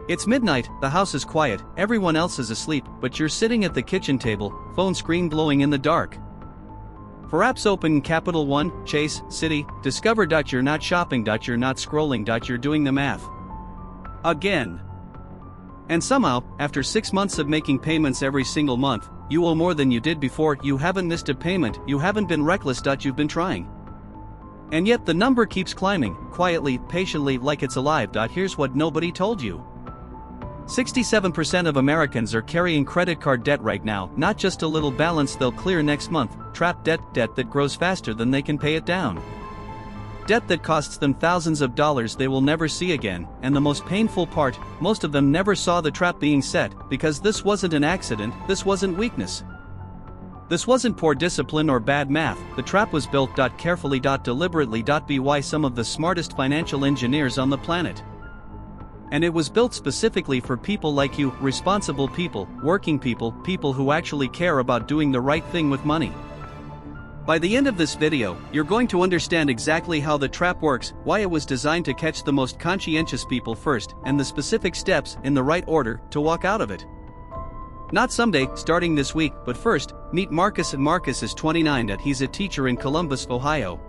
It's midnight, the house is quiet, everyone else is asleep, but you're sitting at the kitchen table, phone screen glowing in the dark. For apps open Capital One, Chase, Citi, Discover. You're not shopping. You're not scrolling. You're doing the math. Again. And somehow, after 6 months of making payments every single month, you owe more than you did before. You haven't missed a payment, you haven't been reckless. You've been trying. And yet the number keeps climbing, quietly, patiently, like it's alive. Here's what nobody told you. 67% of Americans are carrying credit card debt right now, not just a little balance they'll clear next month, trapped debt that grows faster than they can pay it down. Debt that costs them thousands of dollars they will never see again, and the most painful part, most of them never saw the trap being set, because this wasn't an accident, this wasn't weakness. This wasn't poor discipline or bad math, the trap was built carefully, deliberately, by some of the smartest financial engineers on the planet. And it was built specifically for people like you, responsible people, working people, people who actually care about doing the right thing with money. By the end of this video, you're going to understand exactly how the trap works, why it was designed to catch the most conscientious people first, and the specific steps, in the right order, to walk out of it. Not someday, starting this week, but first, meet Marcus. And Marcus is 29. He's a teacher in Columbus, Ohio.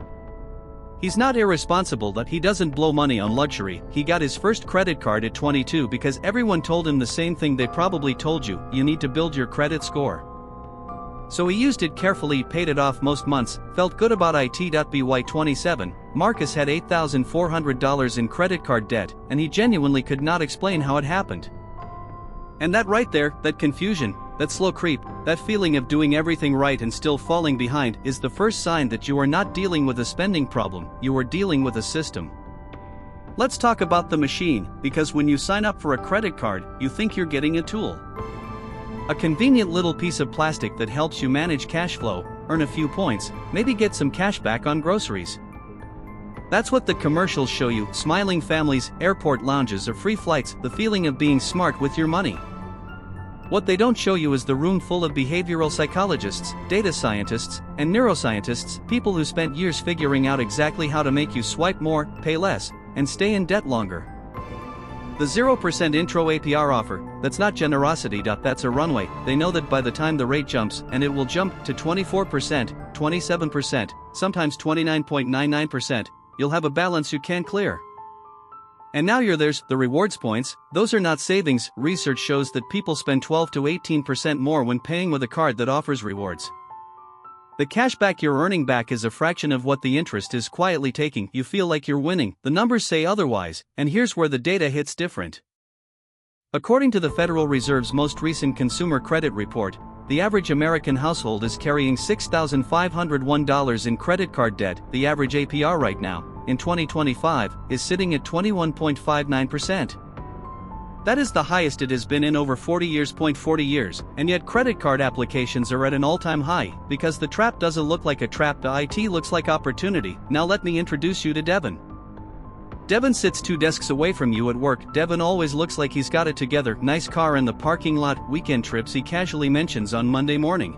He's not irresponsible. He doesn't blow money on luxury. He got his first credit card at 22 because everyone told him the same thing they probably told you: you need to build your credit score. So he used it carefully, paid it off most months, felt good about it. By 27, Marcus had $8,400 in credit card debt, and he genuinely could not explain how it happened. And that right there, that confusion, that slow creep, that feeling of doing everything right and still falling behind, is the first sign that you are not dealing with a spending problem, you are dealing with a system. Let's talk about the machine, because when you sign up for a credit card, you think you're getting a tool. A convenient little piece of plastic that helps you manage cash flow, earn a few points, maybe get some cash back on groceries. That's what the commercials show you: smiling families, airport lounges, or free flights, the feeling of being smart with your money. What they don't show you is the room full of behavioral psychologists, data scientists, and neuroscientists, people who spent years figuring out exactly how to make you swipe more, pay less, and stay in debt longer. The 0% intro APR offer, that's not generosity. That's a runway. They know that by the time the rate jumps, and it will jump to 24%, 27%, sometimes 29.99%, you'll have a balance you can't clear. And now there's the rewards points. Those are not savings. Research shows that people spend 12 to 18% more when paying with a card that offers rewards. The cash back you're earning back is a fraction of what the interest is quietly taking. You feel like you're winning, the numbers say otherwise, and here's where the data hits different. According to the Federal Reserve's most recent Consumer Credit Report, the average American household is carrying $6,501 in credit card debt. The average APR right now, in 2025, is sitting at 21.59%. That is the highest it has been in over 40 years, and yet credit card applications are at an all-time high, because the trap doesn't look like a trap, it looks like opportunity. Now let me introduce you to Devin. Devin sits 2 desks away from you at work. Devin always looks like he's got it together: nice car in the parking lot, weekend trips he casually mentions on Monday morning,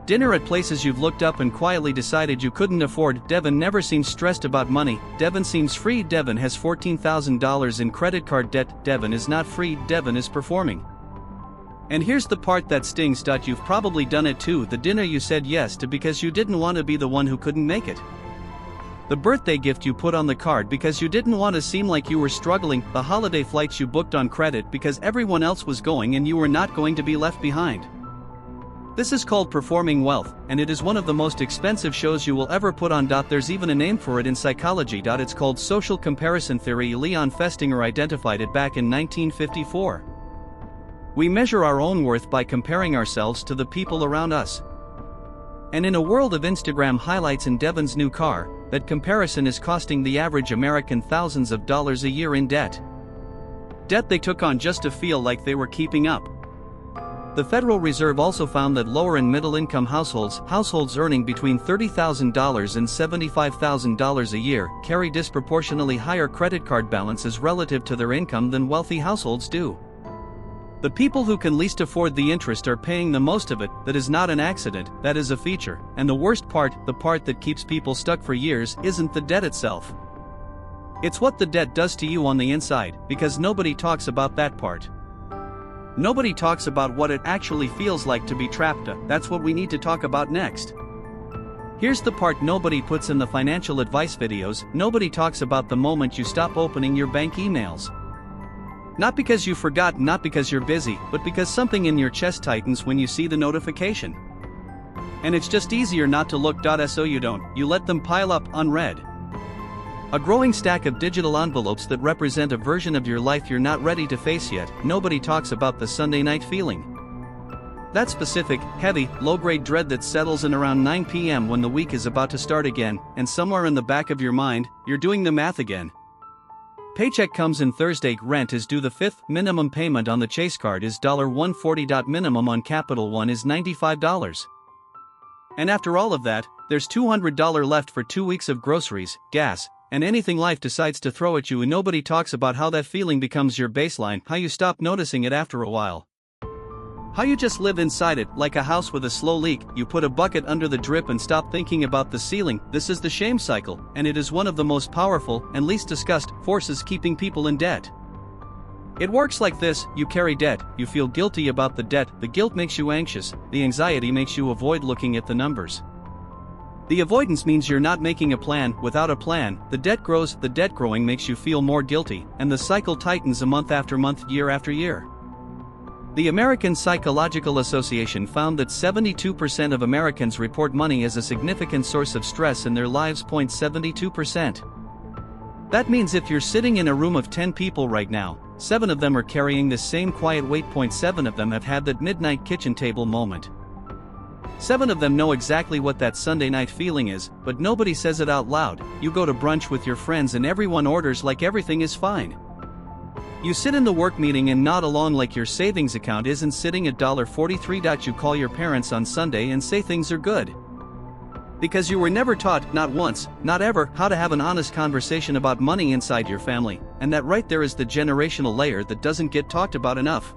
dinner at places you've looked up and quietly decided you couldn't afford. Devin never seems stressed about money. Devin seems free. Devin has $14,000 in credit card debt. Devin is not free, Devin is performing. And here's the part that stings. You've probably done it too: the dinner you said yes to because you didn't want to be the one who couldn't make it. The birthday gift you put on the card because you didn't want to seem like you were struggling. The holiday flights you booked on credit because everyone else was going and you were not going to be left behind. This is called performing wealth, and it is one of the most expensive shows you will ever put on. There's even a name for it in psychology. It's called social comparison theory. Leon Festinger identified it back in 1954. We measure our own worth by comparing ourselves to the people around us. And in a world of Instagram highlights and Devin's new car, that comparison is costing the average American thousands of dollars a year in debt. Debt they took on just to feel like they were keeping up. The Federal Reserve also found that lower and middle-income households earning between $30,000 and $75,000 a year, carry disproportionately higher credit card balances relative to their income than wealthy households do. The people who can least afford the interest are paying the most of it. That is not an accident, that is a feature. And the worst part, the part that keeps people stuck for years, isn't the debt itself. It's what the debt does to you on the inside, because nobody talks about that part. Nobody talks about what it actually feels like to be trapped. That's what we need to talk about next. Here's the part nobody puts in the financial advice videos. Nobody talks about the moment you stop opening your bank emails. Not because you forgot, not because you're busy, but because something in your chest tightens when you see the notification. And it's just easier not to look. So you let them pile up unread. A growing stack of digital envelopes that represent a version of your life you're not ready to face yet. Nobody talks about the Sunday night feeling. That specific, heavy, low-grade dread that settles in around 9 p.m. when the week is about to start again, and somewhere in the back of your mind, you're doing the math again. Paycheck comes in Thursday, rent is due the 5th, minimum payment on the Chase card is $140. Minimum on Capital One is $95. And after all of that, there's $200 left for 2 weeks of groceries, gas, and anything life decides to throw at you, and nobody talks about how that feeling becomes your baseline, how you stop noticing it after a while. How you just live inside it, like a house with a slow leak. You put a bucket under the drip and stop thinking about the ceiling. This is the shame cycle, and it is one of the most powerful and least discussed forces keeping people in debt. It works like this: you carry debt, you feel guilty about the debt, the guilt makes you anxious, the anxiety makes you avoid looking at the numbers. The avoidance means you're not making a plan. Without a plan, the debt grows, the debt growing makes you feel more guilty, and the cycle tightens a month after month, year after year. The American Psychological Association found that 72% of Americans report money as a significant source of stress in their lives. 72%. That means if you're sitting in a room of 10 people right now, 7 of them are carrying this same quiet weight. 7 of them have had that midnight kitchen table moment. 7 of them know exactly what that Sunday night feeling is, but nobody says it out loud. You go to brunch with your friends and everyone orders like everything is fine. You sit in the work meeting and nod along like your savings account isn't sitting at $43. You call your parents on Sunday and say things are good. Because you were never taught, not once, not ever, how to have an honest conversation about money inside your family, and that right there is the generational layer that doesn't get talked about enough.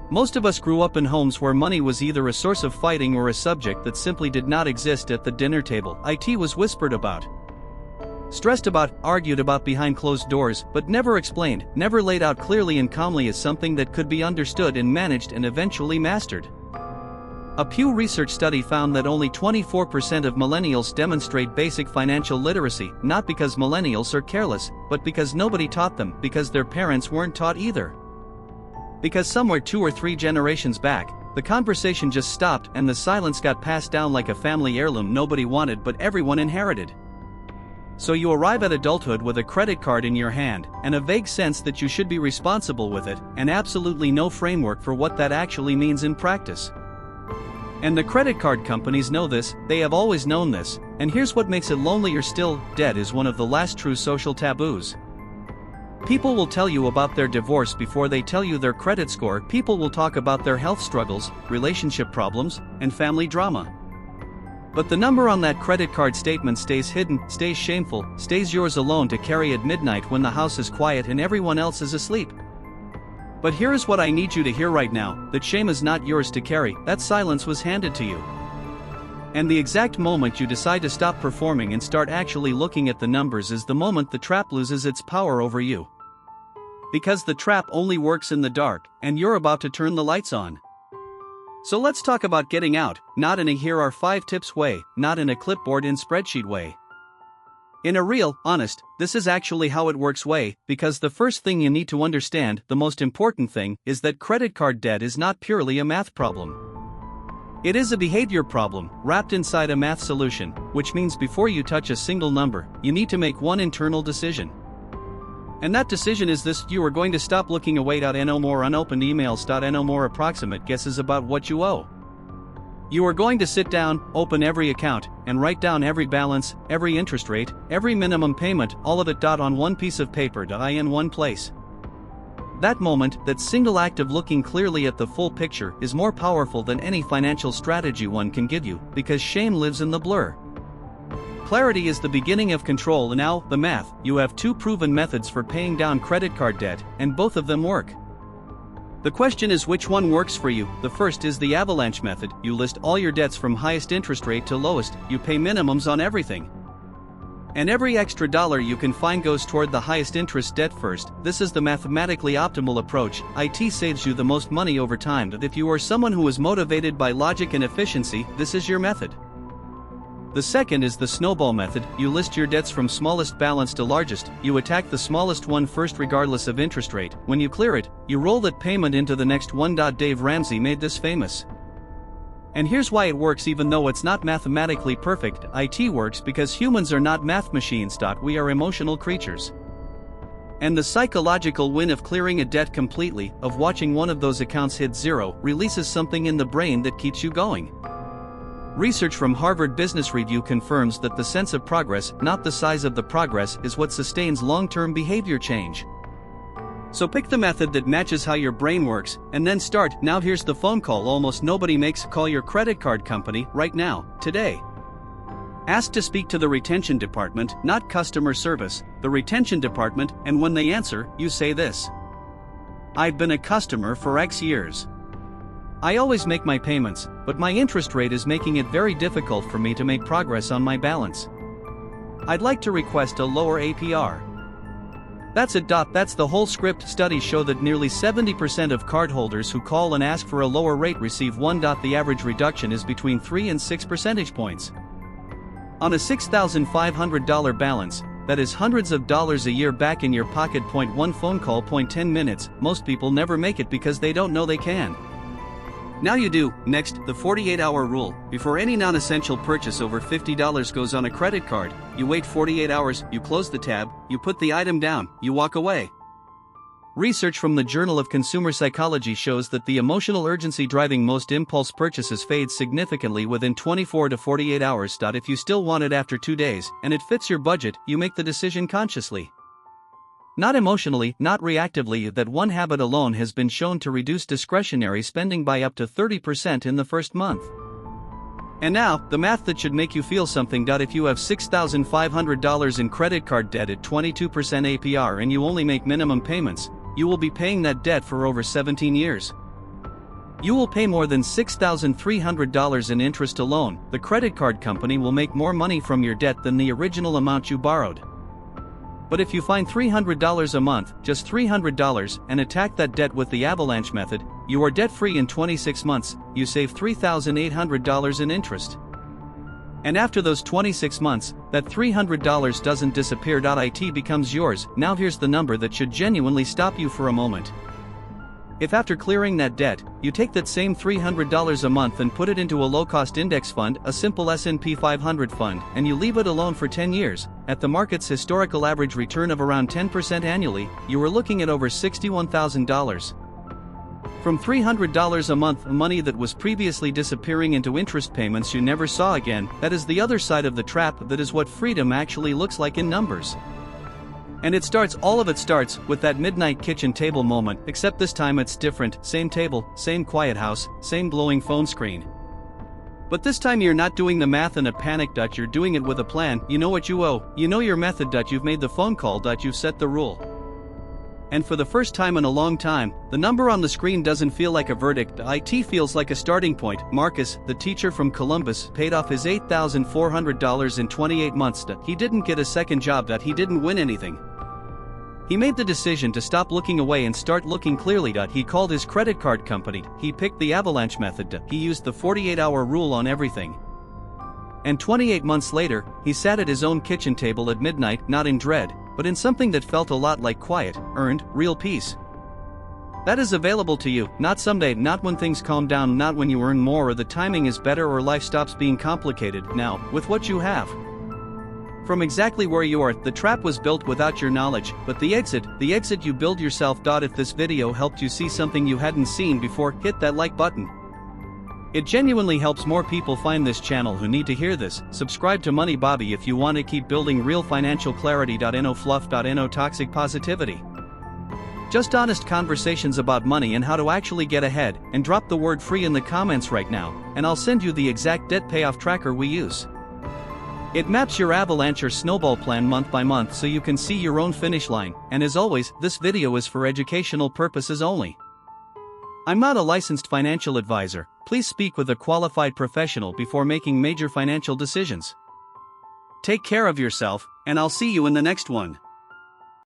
Most of us grew up in homes where money was either a source of fighting or a subject that simply did not exist at the dinner table. It was whispered about, stressed about, argued about behind closed doors, but never explained, never laid out clearly and calmly as something that could be understood and managed and eventually mastered. A Pew Research study found that only 24% of millennials demonstrate basic financial literacy, not because millennials are careless, but because nobody taught them, because their parents weren't taught either. Because somewhere 2 or 3 generations back, the conversation just stopped and the silence got passed down like a family heirloom nobody wanted but everyone inherited. So you arrive at adulthood with a credit card in your hand, and a vague sense that you should be responsible with it, and absolutely no framework for what that actually means in practice. And the credit card companies know this, they have always known this, and here's what makes it lonelier still: debt is one of the last true social taboos. People will tell you about their divorce before they tell you their credit score. People will talk about their health struggles, relationship problems, and family drama. But the number on that credit card statement stays hidden, stays shameful, stays yours alone to carry at midnight when the house is quiet and everyone else is asleep. But here is what I need you to hear right now: that shame is not yours to carry, that silence was handed to you. And the exact moment you decide to stop performing and start actually looking at the numbers is the moment the trap loses its power over you. Because the trap only works in the dark, and you're about to turn the lights on. So let's talk about getting out, not in a "here are 5 tips" way, not in a clipboard and spreadsheet way. In a real, honest, this is actually how it works way, because the first thing you need to understand, the most important thing, is that credit card debt is not purely a math problem. It is a behavior problem, wrapped inside a math solution, which means before you touch a single number, you need to make one internal decision. And that decision is this: you are going to stop looking away. No more unopened emails. No more approximate guesses about what you owe. You are going to sit down, open every account, and write down every balance, every interest rate, every minimum payment, all of it on one piece of paper in one place. That moment, that single act of looking clearly at the full picture, is more powerful than any financial strategy one can give you, because shame lives in the blur. Clarity is the beginning of control. And now, the math: you have 2 proven methods for paying down credit card debt, and both of them work. The question is, which one works for you? The first is the avalanche method: you list all your debts from highest interest rate to lowest, you pay minimums on everything. And every extra dollar you can find goes toward the highest interest debt first. This is the mathematically optimal approach. IT saves you the most money over time. If you are someone who is motivated by logic and efficiency, this is your method. The second is the snowball method. You list your debts from smallest balance to largest. You attack the smallest one first regardless of interest rate. When you clear it, you roll that payment into the next one. Dave Ramsey made this famous. And here's why it works even though it's not mathematically perfect. IT works because humans are not math machines. We are emotional creatures. And the psychological win of clearing a debt completely, of watching one of those accounts hit zero, releases something in the brain that keeps you going. Research from Harvard Business Review confirms that the sense of progress, not the size of the progress, is what sustains long-term behavior change. So pick the method that matches how your brain works, and then start. Now here's the phone call almost nobody makes. Call your credit card company right now, today. Ask to speak to the retention department, not customer service, the retention department, and when they answer, you say this. I've been a customer for X years. I always make my payments, but my interest rate is making it very difficult for me to make progress on my balance. I'd like to request a lower APR. That's it. That's the whole script. Studies show that nearly 70% of cardholders who call and ask for a lower rate receive one. The average reduction is between 3 and 6 percentage points. On a $6,500 balance, that is hundreds of dollars a year back in your pocket. One phone call. 10 minutes. Most people never make it because they don't know they can. Now you do. Next, the 48-hour rule. Before any non-essential purchase over $50 goes on a credit card, you wait 48 hours, you close the tab, you put the item down, you walk away. Research from the Journal of Consumer Psychology shows that the emotional urgency driving most impulse purchases fades significantly within 24 to 48 hours. If you still want it after 2 days, and it fits your budget, you make the decision consciously. Not emotionally, not reactively. That one habit alone has been shown to reduce discretionary spending by up to 30% in the first month. And now, the math that should make you feel something. If you have $6,500 in credit card debt at 22% APR and you only make minimum payments, you will be paying that debt for over 17 years. You will pay more than $6,300 in interest alone. The credit card company will make more money from your debt than the original amount you borrowed. But if you find $300 a month, just $300, and attack that debt with the avalanche method, you are debt-free in 26 months, you save $3,800 in interest. And after those 26 months, that $300 doesn't disappear. It becomes yours. Now here's the number that should genuinely stop you for a moment. If after clearing that debt, you take that same $300 a month and put it into a low-cost index fund, a simple S&P 500 fund, and you leave it alone for 10 years, at the market's historical average return of around 10% annually, you are looking at over $61,000. From $300 a month, money that was previously disappearing into interest payments you never saw again. That is the other side of the trap. That is what freedom actually looks like in numbers. And all of it starts with that midnight kitchen table moment, except this time it's different. Same table, same quiet house, same glowing phone screen. But this time you're not doing the math in a panic. You're doing it with a plan. You know what you owe, you know your method. You've made the phone call. You've set the rule. And for the first time in a long time, the number on the screen doesn't feel like a verdict. It feels like a starting point. Marcus, the teacher from Columbus, paid off his $8,400 in 28 months. He didn't get a second job. He didn't win anything. He made the decision to stop looking away and start looking clearly. He called his credit card company. He picked the avalanche method. He used the 48-hour rule on everything. And 28 months later, he sat at his own kitchen table at midnight, not in dread, but in something that felt a lot like quiet, earned, real peace. That is available to you, not someday, not when things calm down, not when you earn more or the timing is better or life stops being complicated. Now, with what you have. From exactly where you are. The trap was built without your knowledge, but the exit you build yourself. If this video helped you see something you hadn't seen before, hit that like button. It genuinely helps more people find this channel who need to hear this. Subscribe to Money Bobby if you want to keep building real financial clarity. No fluff. No toxic positivity. Just honest conversations about money and how to actually get ahead, and drop the word free in the comments right now, and I'll send you the exact debt payoff tracker we use. It maps your avalanche or snowball plan month by month so you can see your own finish line, and as always, this video is for educational purposes only. I'm not a licensed financial advisor. Please speak with a qualified professional before making major financial decisions. Take care of yourself, and I'll see you in the next one.